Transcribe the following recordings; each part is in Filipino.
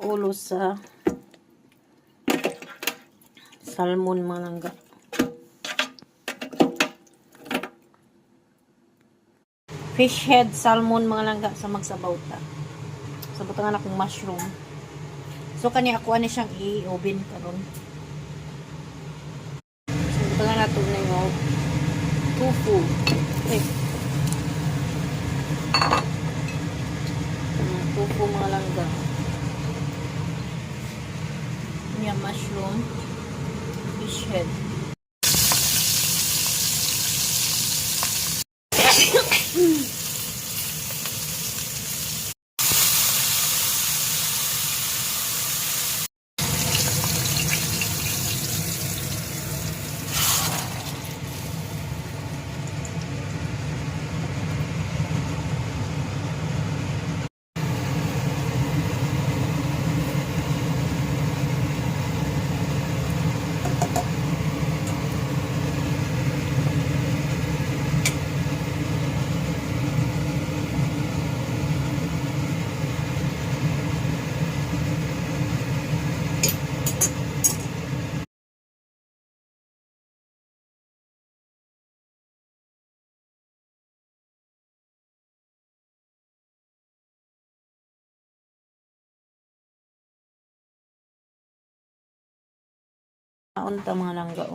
Ulo sa salmon mga langga. Fish head salmon mga langga sa magsabaw ta. Sabaw nga na akong mushroom. So kani ako ani siyang i-oven karon. So nga nato na yung tofu. Tofu mga langga. Yan mushroom. Fish head. Unta mga langga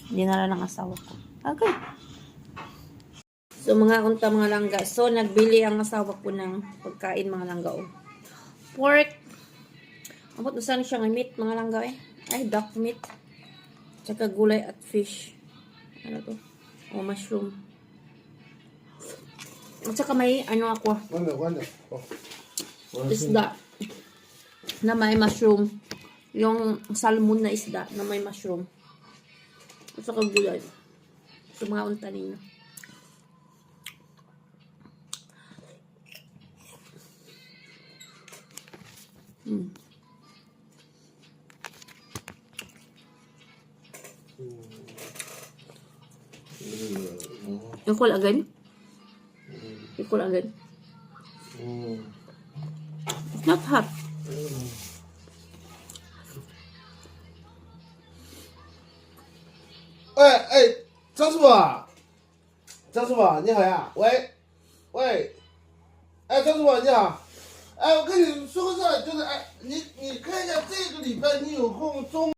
Hindi na lang ang asawa ko. Okay. So mga unta mga langga. So nagbili ang asawa ko ng pagkain mga langga Pork. Amot usan siya ng meat mga langga Ay, duck meat. Tsaka gulay at fish. Ano to? Mushroom. At saka may ano ako. Isda. Na may mushroom. Yung salmon na isda na may mushroom. At saka gulay. So mga unta ninyo. Equal again? Equal again? It's not hot.张师傅，张师傅你好呀，喂，张师傅你好，我跟你说个事儿，就是你看一下这个礼拜你有空中。